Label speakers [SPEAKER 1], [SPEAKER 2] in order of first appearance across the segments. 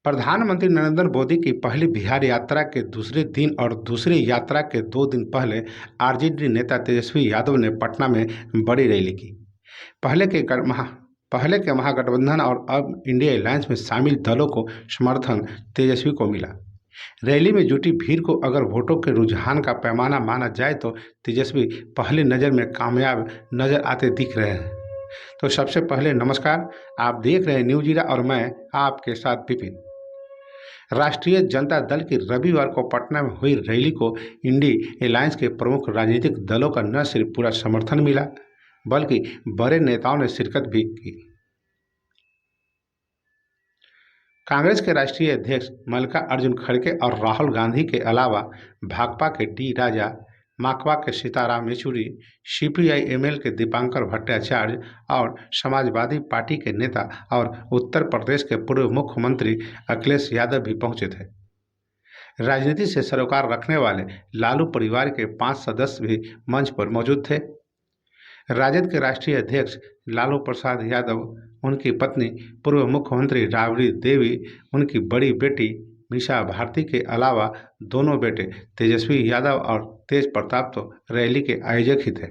[SPEAKER 1] प्रधानमंत्री नरेंद्र मोदी की पहली बिहार यात्रा के दूसरे दिन और दूसरी यात्रा के 2 दिन पहले आरजेडी नेता तेजस्वी यादव ने पटना में बड़ी रैली की। पहले के महागठबंधन और अब इंडिया अलायंस में शामिल दलों को समर्थन तेजस्वी को मिला। रैली में जुटी भीड़ को अगर वोटों के रुझान का पैमाना माना जाए तो तेजस्वी पहली नज़र में कामयाब नजर आते दिख रहे हैं। तो सबसे पहले नमस्कार, आप देख रहे हैं न्यूज ईरा और मैं आपके साथ विपिन। राष्ट्रीय जनता दल की रविवार को पटना में हुई रैली को इंडी अलायंस के प्रमुख राजनीतिक दलों का न सिर्फ पूरा समर्थन मिला बल्कि बड़े नेताओं ने शिरकत भी की। कांग्रेस के राष्ट्रीय अध्यक्ष मल्लिकार्जुन खड़गे और राहुल गांधी के अलावा भाकपा के डी राजा, माकपा के सीताराम येचुरी, सीपीआई-एमएल के दीपांकर भट्टाचार्य और समाजवादी पार्टी के नेता और उत्तर प्रदेश के पूर्व मुख्यमंत्री अखिलेश यादव भी पहुंचे थे। राजनीति से सरोकार रखने वाले लालू परिवार के 5 सदस्य भी मंच पर मौजूद थे। राजद के राष्ट्रीय अध्यक्ष लालू प्रसाद यादव, उनकी पत्नी पूर्व मुख्यमंत्री राबड़ी देवी, उनकी बड़ी बेटी मीसा भारती के अलावा दोनों बेटे तेजस्वी यादव और तेज प्रताप तो रैली के आयोजक ही थे।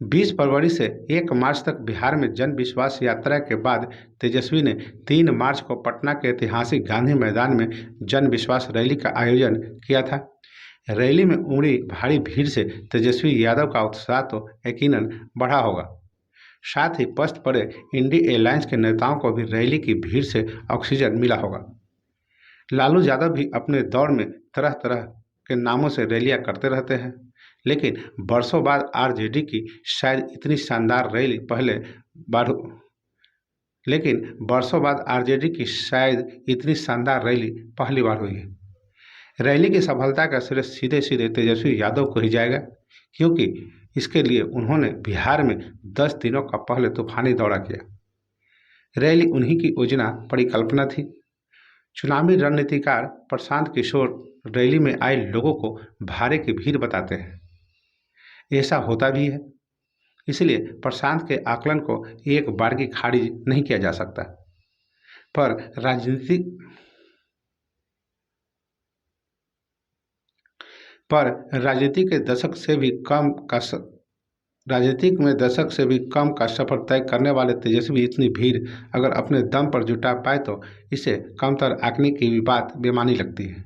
[SPEAKER 1] 20 फरवरी से 1 मार्च तक बिहार में जन विश्वास यात्रा के बाद तेजस्वी ने 3 मार्च को पटना के ऐतिहासिक गांधी मैदान में जन विश्वास रैली का आयोजन किया था। रैली में उमड़ी भारी भीड़ से तेजस्वी यादव का उत्साह तो यकीनन बढ़ा होगा। साथ ही पस्त पड़े इंडी अलायंस के नेताओं को भी रैली की भीड़ से ऑक्सीजन मिला होगा। लालू यादव भी अपने दौर में तरह तरह के नामों से रैलियां करते रहते हैं, लेकिन बरसों बाद आरजेडी की शायद इतनी शानदार रैली पहली बार हुई है। रैली की सफलता का श्रेय सीधे सीधे तेजस्वी यादव को ही जाएगा, क्योंकि इसके लिए उन्होंने बिहार में 10 दिनों का पहले तूफानी दौरा किया। रैली उन्हीं की योजना परिकल्पना थी। चुनावी रणनीतिकार प्रशांत किशोर रैली में आए लोगों को भारे की भीड़ बताते हैं। ऐसा होता भी है, इसलिए प्रशांत के आकलन को एक बार की खारिज नहीं किया जा सकता। पर राजनीतिक में दशक से भी कम का सफर तय करने वाले तेजस्वी इतनी भीड़ अगर अपने दम पर जुटा पाए तो इसे कमतर आंकने की भी बात बेमानी लगती है।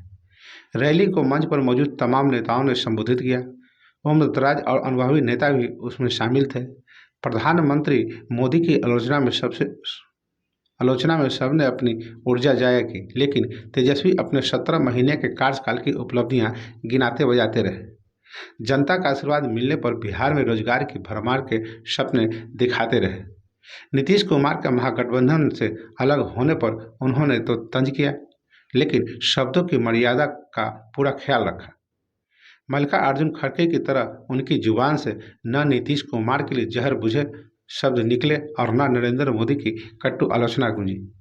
[SPEAKER 1] रैली को मंच पर मौजूद तमाम नेताओं ने संबोधित किया। उम्रदराज और अनुभवी नेता भी उसमें शामिल थे। प्रधानमंत्री मोदी की आलोचना में सबने अपनी ऊर्जा जाया की, लेकिन तेजस्वी अपने 17 महीने के कार्यकाल की उपलब्धियां गिनाते बजाते रहे। जनता का आशीर्वाद मिलने पर बिहार में रोजगार की भरमार के सपने दिखाते रहे। नीतीश कुमार के महागठबंधन से अलग होने पर उन्होंने तो तंज किया, लेकिन शब्दों की मर्यादा का पूरा ख्याल रखा। मल्लिकार्जुन खड़गे की तरह उनकी जुबान से न नीतीश कुमार के लिए जहर बुझे शब्द निकले और न नरेंद्र मोदी की कटु आलोचना गूंजी।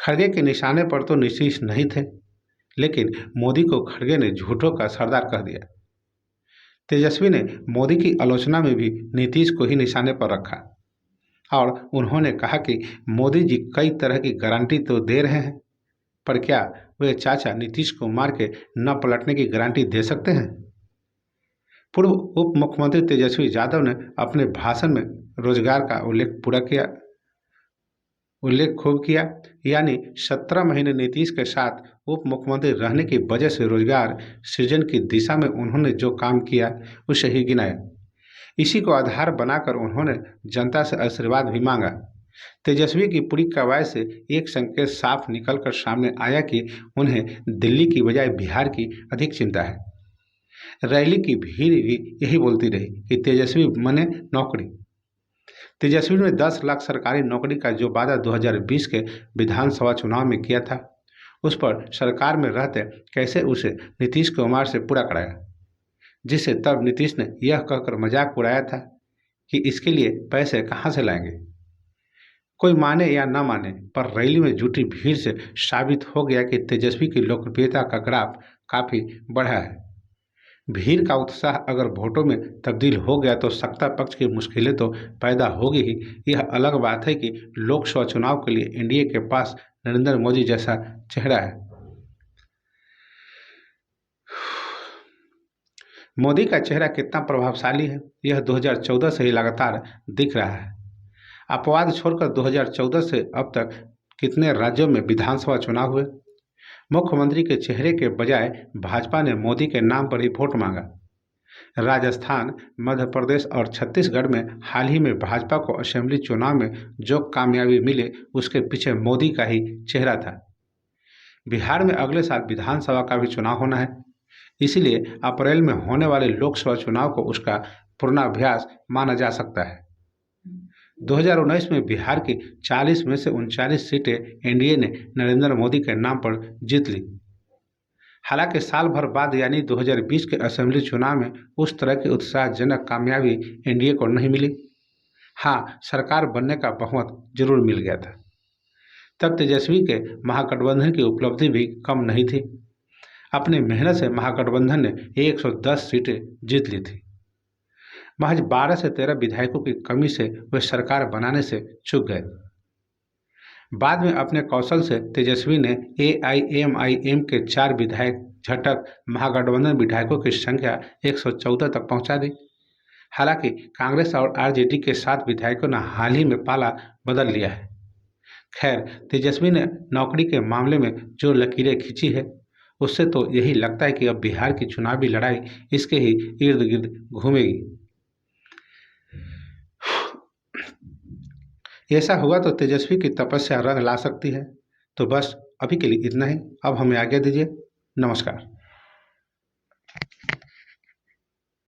[SPEAKER 1] खड़गे के निशाने पर तो नीतीश नहीं थे, लेकिन मोदी को खड़गे ने झूठों का सरदार कह दिया। तेजस्वी ने मोदी की आलोचना में भी नीतीश को ही निशाने पर रखा और उन्होंने कहा कि मोदी जी कई तरह की गारंटी तो दे रहे हैं, पर क्या वे चाचा नीतीश कुमार के न पलटने की गारंटी दे सकते हैं। पूर्व उप मुख्यमंत्री तेजस्वी यादव ने अपने भाषण में रोजगार का उल्लेख खूब किया। यानी 17 महीने नीतीश के साथ उप मुख्यमंत्री रहने की वजह से रोजगार सृजन की दिशा में उन्होंने जो काम किया उसे ही गिनाया। इसी को आधार बनाकर उन्होंने जनता से आशीर्वाद भी मांगा। तेजस्वी की पूरी कवायद से एक संकेत साफ निकलकर सामने आया कि उन्हें दिल्ली की बजाय बिहार की अधिक चिंता है। रैली की भीड़ भी यही बोलती रही कि तेजस्वी मने नौकरी। तेजस्वी ने 10 लाख सरकारी नौकरी का जो वादा 2020 के विधानसभा चुनाव में किया था, उस पर सरकार में रहते कैसे उसे नीतीश कुमार से पूरा कराया, जिससे तब नीतीश ने यह कहकर मजाक उड़ाया था कि इसके लिए पैसे कहाँ से लाएंगे। कोई माने या न माने, पर रैली में जुटी भीड़ से साबित हो गया कि तेजस्वी की लोकप्रियता का ग्राफ काफ़ी बढ़ा है। भीड़ का उत्साह अगर वोटों में तब्दील हो गया तो सत्ता पक्ष की मुश्किलें तो पैदा होगी ही। यह अलग बात है कि लोकसभा चुनाव के लिए एनडीए के पास नरेंद्र मोदी जैसा चेहरा है। मोदी का चेहरा कितना प्रभावशाली है, यह 2014 से ही लगातार दिख रहा है। अपवाद छोड़कर 2014 से अब तक कितने राज्यों में विधानसभा चुनाव हुए? मुख्यमंत्री के चेहरे के बजाय भाजपा ने मोदी के नाम पर ही वोट मांगा। राजस्थान, मध्य प्रदेश और छत्तीसगढ़ में हाल ही में भाजपा को असेंबली चुनाव में जो कामयाबी मिले उसके पीछे मोदी का ही चेहरा था। बिहार में अगले साल विधानसभा का भी चुनाव होना है, इसलिए अप्रैल में होने वाले लोकसभा चुनाव को उसका पूर्वाभ्यास माना जा सकता है। 2019 में बिहार की 40 में से 39 सीटें एनडीए ने नरेंद्र मोदी के नाम पर जीत ली। हालांकि साल भर बाद यानी 2020 के असेंबली चुनाव में उस तरह की उत्साहजनक कामयाबी एनडीए को नहीं मिली। हाँ, सरकार बनने का बहुमत जरूर मिल गया था। तब तेजस्वी के महागठबंधन की उपलब्धि भी कम नहीं थी। अपनी मेहनत से महागठबंधन ने 110 सीटें जीत ली थी। महज 12 से 13 विधायकों की कमी से वे सरकार बनाने से चूक गए। बाद में अपने कौशल से तेजस्वी ने एआईएमआईएम के 4 विधायक झटक महागठबंधन विधायकों की संख्या 114 तक पहुंचा दी। हालांकि कांग्रेस और आरजेडी के 7 विधायकों ने हाल ही में पाला बदल लिया है। खैर, तेजस्वी ने नौकरी के मामले में जो लकीरें खींची है उससे तो यही लगता है कि अब बिहार की चुनावी लड़ाई इसके ही इर्द गिर्द घूमेगी। ऐसा हुआ तो तेजस्वी की तपस्या रंग ला सकती है। तो बस अभी के लिए इतना ही। अब हमें आज्ञा दीजिए। नमस्कार।